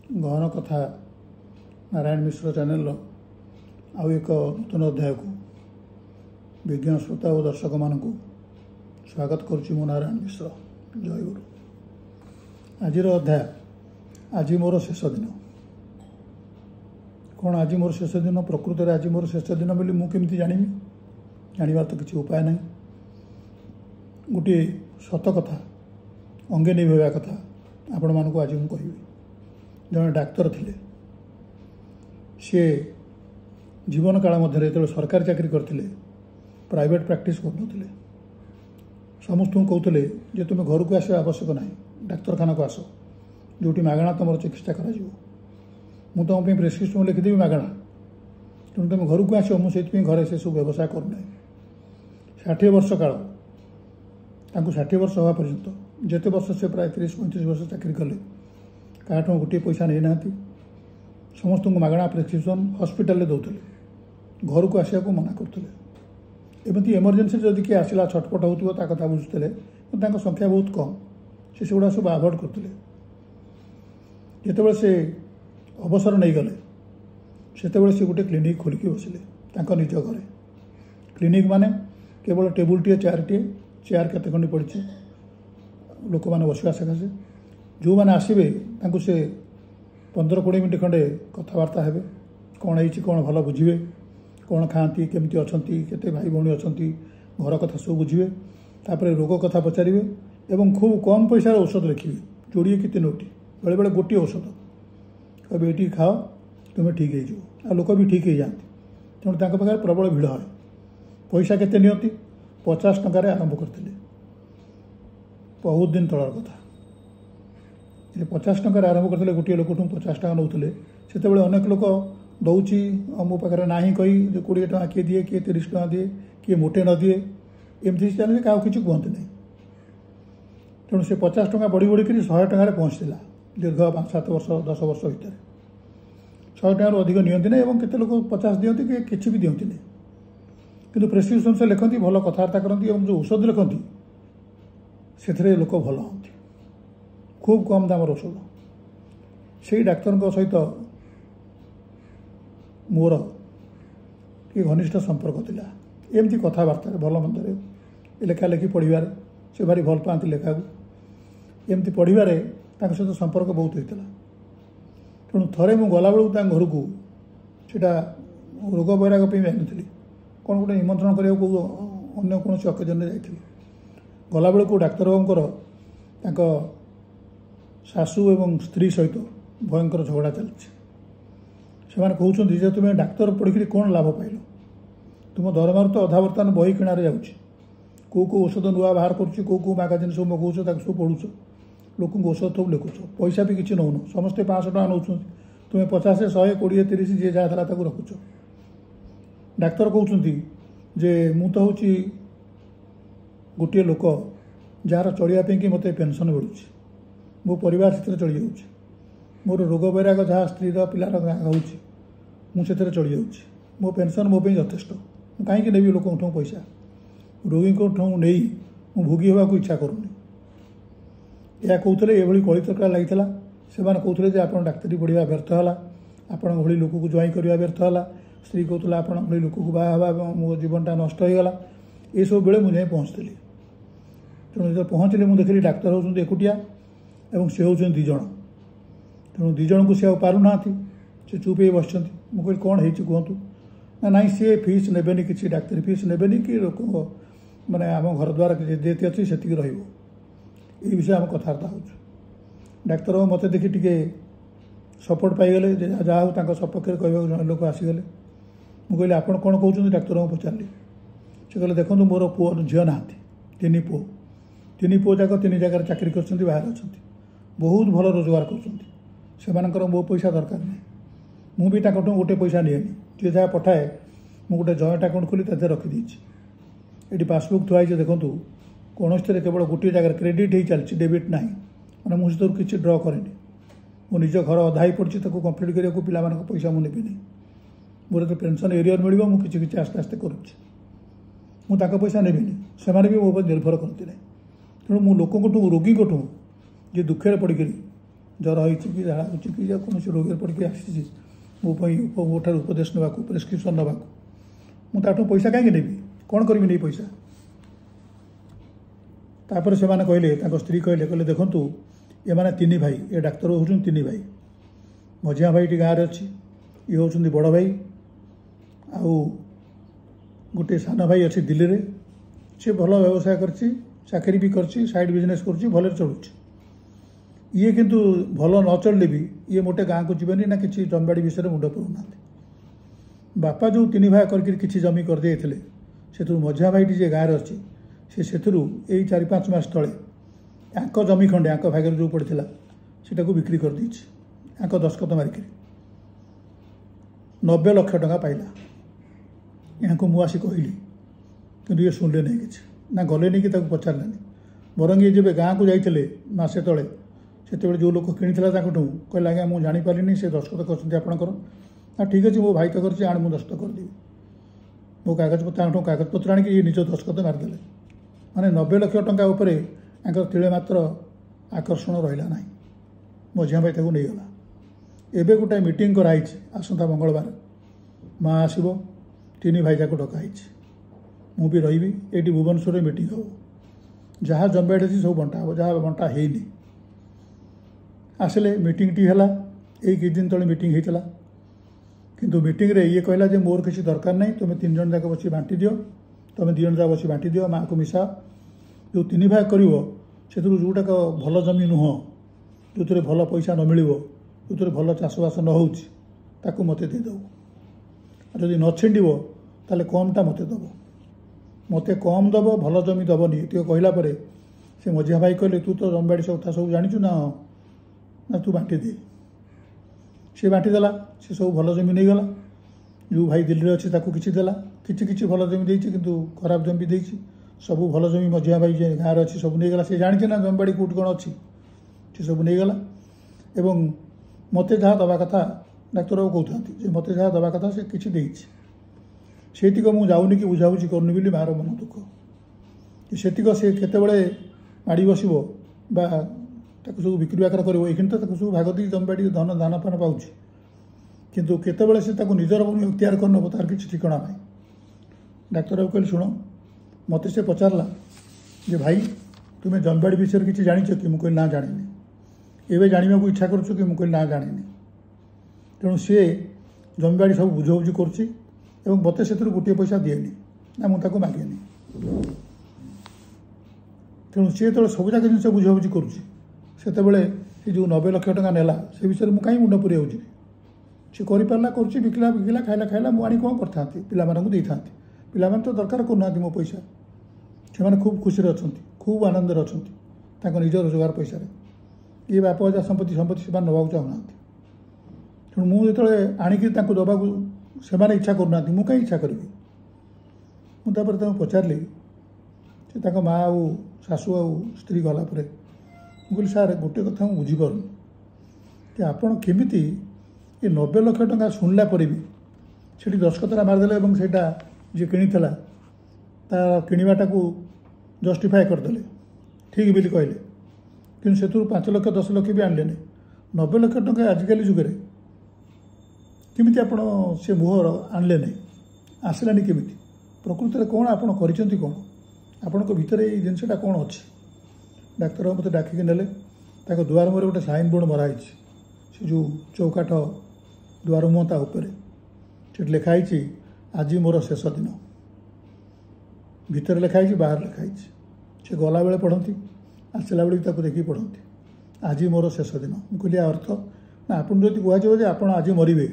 गहन कथा नारायण मिश्र चैनल आउ एक नूतन अध्याय को विज्ञान श्रोता और दर्शक मान स्वागत करुच्ची मो नारायण मिश्र। जय गुरु। आज अध्याय आज मोर शेष दिन। कौन आज मोर शेष दिन? प्रकृत में आज मोर शेष दिन बोली मुझे जानी जानवर तो किसी उपाय ना। गोटे सत कथा अंगे नहीं कथा आपण मानक आज मुझे कहि। जड़े डाक्तर थे सी जीवन काल मध्य जो सरकारी चाकरी करते प्राइवेट प्रैक्टिस करते समस्त कहते जे तुम घर को आसा आवश्यक ना, डाक्तखाना को आस जो मागणा तुम चिकित्सा कर तुम प्रेस्क्रिप्शन लिखिदेवी मागणा, तेणु तुम घर को आस मुझे घर से सब व्यवसाय करना। 60 वर्ष काल 60 वर्ष हवा पर्यंत जिते वर्ष से प्राय 30-35 वर्ष चाकरी कले क्या गोटे पैसा नहीं ना। समस्त को मागणा प्रेस्क्रिप्शन हॉस्पिटल में दौले, घर को आसा को मना करते। एमती इमरजेंसी जदि किए आसला छटपट होता कथा बुझुते संख्या बहुत कम, से सेगुड़ा सब आभोड करते। जिते से अवसर नहीं गले से गोटे क्लिनिक खोलिकी बसिले निज घर। क्लिनिक माने केवल टेबुल टे चेयर केते खंडी पड़ी लोक मैंने बसवा सकाशे जो मैंने आसवे से 15-20 मिनट खंडे कथबार्ता हे कौन है कौन भल बुझे कौन खाती केमती अच्छा केते भाई भौणी अच्छा घर कथा सब बुझे तापर रोग कथा पचारे एवं खूब कम पैसा औषध लिखे जोड़े कि 3टी बेले बेले गोटे औषध कभी ये खाओ तुम्हें ठीक हो लोक भी ठीक हो जाती। तेणु पाखे प्रबल भिड़ है। पैसा केते नियंती 50 टंकार आरंभ करते बहुत दिन तलर कथा। 50 टंकार आरंभ करते गोटे लोक 50 टका नौले से अनेक लोक दौची मो पाखे ना कही 20 टका किए दिए किए 30 टका दिए किए मोटे न दिए एमती चलिए क्या किसी कहते नहीं। तेणु से 50 टका बढ़ी बढ़ी 100 टकर पहुँचला दीर्घ 5-7 वर्ष 10 वर्ष भितर 100 टकर अधिक नियंती ना। केते लोक 50 दिखती कि भी दिखती नहीं, किंतु प्रेस्क्रिप्शन से लिखती भल कथबार्ता करती और जो औषध लिखती से लोक भल हाँ खूब कम दाम औषध। से डाक्तर सहित मोर कि घनिष्ठ संपर्क थिला। एमती कथबार्ता भल मंदे लेखा लेखि पढ़ार से भारी भल पाती लेखा को एमती पढ़ार सहित संपर्क बहुत होता। तेणु थे मुझे गला बेलू घर को सीटा रोग बैराग जानी कौन गोटे निमंत्रण करने अन्य कौन अकेजन में जाइए गला बेलू डाक्तर बाबूर शाशु एवं स्त्री सहित भयंकर झगड़ा चलती। से कहते जे तुम्हें डाक्तर पढ़ी कौन लाभ पाइल, तुम दरमार तो अधा बर्तमान बही किणारे जाऊँगी कौ औषध नुआ बाहर करो मैगाजिन सब मगाऊछ सब पढ़ुच लोक औषध सब लिखुच पैसा भी किसी नौन समस्ते 500 टका नौ तुम्हें 50 100 20 30 जी जहाँ रखुच। डाक्तर कहते जे मु तो हूँ गोटे लोक जार चलियापी कि मत पेनसन मिलूँ मो परिवार से चली जाऊँ मोर रोग बैराग जहाँ स्त्री पिलार होची मुझे चली जाऊँ मो पेनसन मो यथेष्ट कहीं नेबी लोक पैसा रोगी नहीं भोगी होगा इच्छा करूनी। यह कहते ये कली तर्क लगी से कहते आप डाक्तरी पढ़ा व्यर्थ है आपण भली लोक को ज्वाइन करवा व्यर्थ है। स्त्री कहला आप लोक को बाहा मो जीवनटा नष्ट होगा ये सब बेले मुझे पहुँचली। तेणु जो पहुँचली मुझे देखिली डाक्तर होती एकुटिया और सी होती 2 जन। तेणु 2 जन को सी पारना से चुप हो बस मुझे कौन है कहतु ना ना सी फीस ने कि डाक्तरी फीस ने कि लोक मैंने आम घर द्वार देती अच्छी से ये विषय आम कथबार्ता हो। डाक्तर मत देखी टे सपोर्ट पाईगले जहाँ हो सपक्ष कह जन लोक आसीगले मुझे आप कौन कहते डाक्तर को पचारि से कहले देखो मोर पुओ झील ना 3 पुओ 3 पुओ जाक 3 जगह चाकरी कर बाहर अच्छा बहुत भल रोजगार कर मो पैसा दरकार नहीं मुझे गोटे पैसा निएनी जी जहाँ पठाए मुझे गोटे जॉइंट अकाउंट खोली ताते रखीदी ये पासबुक थुआई देखूँ कौन केवल गोटे जगह क्रेडिट हो चलती डेबिट ना मैंने मुझे किसी ड्र कैनि मो निज घर अधा ही पड़ी कंप्लीट करने को पिला पैसा मुझे नहीं मोर जो पेनसन एरियर मिल मुझे किसी आस्ते आस्ते करुँच पैसा नेबी से भी मो निर्भर करते तेणु मो लोक रोगी जी दुखे पड़ी ज्वर होती कि झाड़ा हो कि कौन रोग पड़ी आसी मो ठार उपदेश ना प्रेस्क्रिप्शन ना मुझे पैसा कहीं नेबी कौन करी नहीं पैसा तापर से कहले स्त्री कहले देखु ये मैंने तीन भाई ये डाक्तर होती तीन भाई मझिया भाई गाँव में अच्छी ये हूँ बड़ भाई आउ गोटे सान भाई अच्छी दिल्ली में सी भल व्यवसाय कर चाकरी भी कर साइड बिजनेस कर भले चलुच ये किंतु भल न चलले भी ये मोटे गाँव को जीवन ना कि जमीबाड़ी विषय में मुंड पुना बापा जो तीन भाई करके जमी करदे से मझिया भाई जी गाँव में अच्छी से यही 4-5 मास तले आंक जमी खंडे आंक भाग्य जो पड़ा से बिक्री कर दी आंक दस्खत मारिक 90 लाख टंका पाइला यहाँ को मुझे कहली कि ये शुणिले नहीं कि ना गले नहीं कि पचारे बरंग ये जब गाँव को जाते मसे तले से जो लोक कि कहला आज्ञा मुझे जापारि से दस्खत कर हाँ ठीक अच्छे मो भाई तो कर आण मुझे दस्खत करदेवी मो कागज पत्र आणिक ये निज दस्खत मारिदे माने 90 लाख टंका उपरे तिले मात्र आकर्षण रहा ना मझिया भाई नहीं गला एबे गोटे मीटिंग कराई आसंता मंगलवार माँ आसब तीन भाई जाक डकाई मु भी रही ये भुवनेश्वर मीटिंग हो जहाँ जमीबाड़ी अच्छी सब बंटा हम जहाँ बंटा होनी आसिले मीटिंग टी है यही कि दिन तले मीटिंग होता किंतु मीटिंग रे ये कहला जे मोर किसी दरकार नहीं तुम्हें 3 जन जाक बस बांटी दियो तुम्हें 2 जन जाक बस बांटी दियो माँ को मिसा जो 3 भाग कर जोटाक भल जमी नुह जो भल पैसा न मिल जो भल चाषबास न हो मत देदेव जदि न छिंडव ताले कमटा मत दब मत कम दब भल जमी दबनी ये कहला से मझिया भाई कहले तू तो जमीबाड़ी सब कथा सब जाचु ना तू बांटी दे सी बांटीदेला सी सब भल जमी नहीं गला जो भाई दिल्ली अच्छी किसी देला किसी भल जमी देती किंतु खराब जमी भी देती सब भल जमी मझिया भाई जे गाँव अच्छी सब नहीं गला सी जानी ना जमीबाड़ी कौट कौन अच्छी सी सब नहीं गला एवं मत जहाँ दवा कथा डाक्तर बाबू कहते मत जहाँ दवा कथा से किसी देतीक मुझे जाऊनी कि बुझाबुझी करनी बोली मार मन दुख सेतिक सी केतबले माड़ी बस सब बिक्री बाकर कर सब भाग दी जमीबाड़ी धन दान फान पाँच किंतु केतबले से निजर अख्तियार कर नब तार किसी ठिकाना ना डाक्तर बाबू कहले शुण मत से पचारा जे भाई तुम्हें जमीबाड़ी विषय किसी जाच कि मुझे ना जानी एवं जानवा को इच्छा करुँ कि मुझे ना जानी तेणु सी जमीबाड़ी सब बुझाबुझी कर मत से गोटे पैसा दिएनि ना मुझे मागेनि तेणु सी जो सबुजाक जिन बुझाबुझी करुँच से जो 90 लाख टंका नेला से विषय में कहीं मुंड पुरे सी करपारा कर बिकला बिकला खाइला खाइला मुझे कौन करता पे था पे तो दरकार करना मो पैसा से खूब खुशी अच्छा खूब आनंद अच्छा निज रोजगार पैसा ये बाप अजा संपत्ति से नवाक चाहूना तेणु मुझे आणिकी दबा से इच्छा करना मुझे इच्छा करी मुझे पचारि से माँ आ शाशु आ स्त्री गलापर मुझे सार गोटे कथा मुझे बुझीपार कि आपण केमिति ये 90 लाख टंका शुणला पर भी से दस्खतरा मारिदे से जी कि तार किणवाटा को जस्टिफाए करदे ठीक बोली कहले कि से 5 लाख 10 लाख भी आणले 90 लाख टंका आजिकल जुगे केमिति आपण से मुहर आणले नहीं आसलानी केमिति प्रकृति में कौन आपण करिसेंती कौन आपण भितर ये जिनसा कौन अच्छी डाक्तर मत डाकिक नेले दुआर मुहर गोटे साइन बोर्ड मराई से जो चौकाठ दुआर मुहता से लिखाई आज मोर शेष दिन भितर लिखाई बाहर लिखाई से गला बेले पढ़ती आसला बेले देखिए पढ़ती आज मोर शेष दिन मुझे अर्थ ना आप कहते आप आज मरवे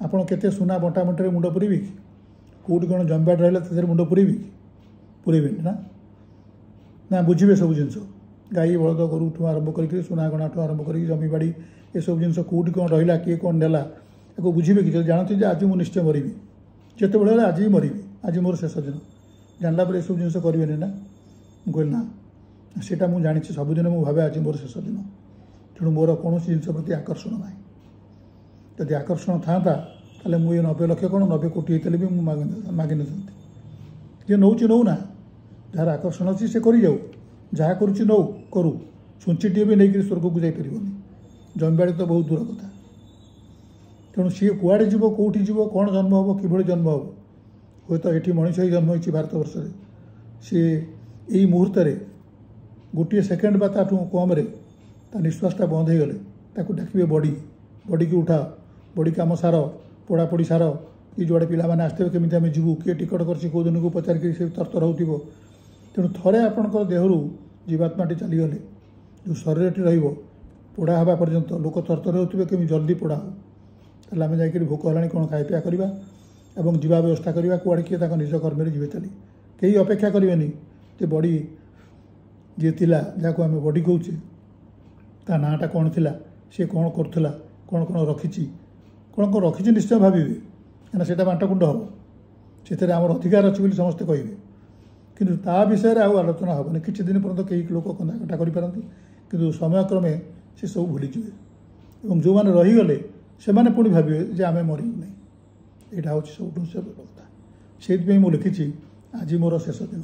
आपड़ के सुना बंटा बंटे मुंड पुरबे कि कौट कौन जमीबाड़ी रहा मुंड पुरबे कि पुरबे ना बुझे सब जिन गाई बलद गोरू आरंभ कर सुना गणा आरंभ कर जमीबाड़ी ये सब जिन कौटी कौन रहा किए कौन नेला या बुझे कि जानते आज मुझे निश्चय मरबी जिते बड़े आज ही मरबी आज मोर शेष दिन जानला ये सब जिन करें ना मुझे ना सेटा मुझे जानी सबुदिन मुझे भावे आज मोर शेष दिन तेणु मोर कौन जिन प्रति आकर्षण ना जदि आकर्षण था मुझे 90 लाख कौन 90 कोटी होते भी मुझे मागे न जी नौ नौना जार आकर्षण अच्छी से कर जाऊ जहाँ करुच्ची नौ करू छुंचीटे भी नहीं स्वर्ग को जापर जमीबाड़ी तो बहुत दूर कथा तेणु सी कुआड़े जीव कौटी जीव कौन जन्म हम कि जन्म हम हूँ तो ये मनीष ही जन्म हो भारत वर्ष सी यही मुहूर्त गोटे सेकेंड बा ताठू कम निश्वासटा बंद हो गले ताकू डाकिबे बड़ी की उठा बड़ी काम सार पोड़ापोड़ी सार ये जुआड़े पिलाने आसते केमी आम जीवु किए टिकट कर दिन को पचारिक से तरतर हो तेणु थे आपंकर देहरु जीवात्माटी चलीगले जो शरीर रोड़ा हाँ पर्यंत लोक तरतर होते केमी जल्दी पोड़ा हो ताले आम जा भोक है कौन खाइपिया करवा और जीवा व्यवस्था करवा कुआड़े किए निज कर्म जी चली कहीं अपेक्षा करेनि जे बड़ी जी थिला जहाँ आम बड़ी कौचे ता नाटा कौन थिला सी कौन करुला कौन कौन रखी कौन कौन रखी निश्चय भावे कहीं से बांटकुंड हम से आम अधिकार अच्छी समस्ते कहे कि ता विषय आउ आलोचना हेनी किसी दिन पर्यटन कई लोक कंदाकटा करपारती कि समयक्रमे से सब भूलीजे और जो मैंने रहीगले से मैंने पुणी भावे जे आम मरबू नहीं यहाँ हूँ सब कथा से मुझे लिखी आज मोर शेष दिन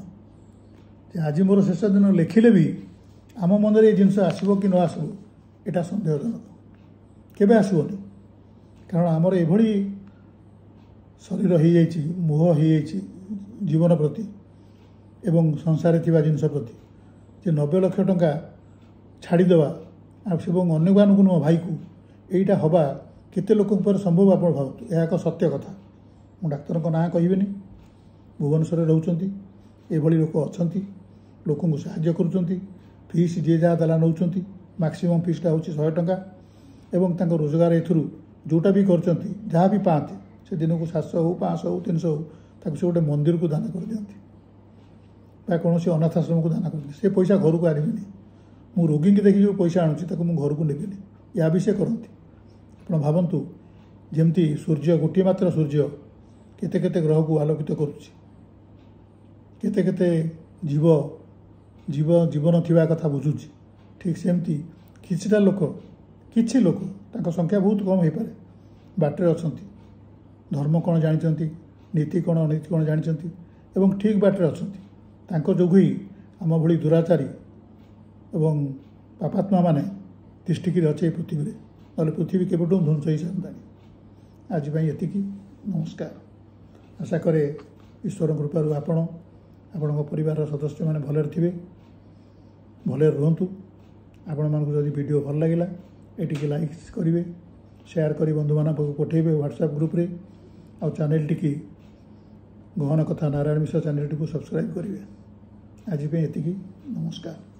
आज मोर शेष दिन लिखिले भी आम मन में ये जिनस आसब कि न आसब यहाँ सन्देहजनक केबे आसबनी कारण आमर एभली शरीर हो जाइए मोह हो जाइए जीवन प्रति एवं संसार थिबा जिनस प्रति जे 90 लाख टंका छाड़ीदेवा अन्य नुह भाई को यहीटा हवा केते लोक संभव आप भावतु यह एक सत्य कथा मु डाक्तर ना कहबेनि भुवनेश्वर रोचंती एभली लोक अच्छा लोक साहाय्य करुँच फीस जी जहाँ देला नौ मैक्सिमम फीसटा हूँ 100 टंका एवं तांको रोजगार एथुरु जोटा भी करचंती जहाँ भी पाते से दिन को 700 हो 500 हो 300 हो ताको से गोटे मंदिर को दान कर दियंती कौन से अनाथ आश्रम को दान कर से पैसा घर को आनिबिनी मु रोगी की देखी जो पैसा आणुची ताको मु घर को नेबिनी या भी से करती आप भावतु जमती सूर्य गोटे मात्र सूर्य केते केते ग्रह को आलोकित करुच्ची केते केते जीव जीव जीवन थिबा कथा बुझुची ठीक सेमती किछिटा लोक किछि लोक तांको संख्या बहुत कम हो पारे बाटरे अछंती धर्म कौन जानते नीति कौन अनीति कौन जानते एवं ठीक बाटरे अछंती तांको जोगु ही आम भली दुराचारी एवं पापात्मा माने तिष्ठिकी अच्छे पृथ्वी ना पृथ्वी केवटू ध्वंस हो सारी आज ये नमस्कार आशा करे ईश्वर कृपारू आपण परिवार सदस्य मैंने भले थे भले रुहतु आपण मानक जदि वीडियो भल लगे ये लाइक करेंगे शेयर कर बंधु मान पठेबे व्हाट्सएप ग्रुप रे आ चैनल टी गहन कथा Narayan Mishra channel T subscribe करेंगे आज ये नमस्कार।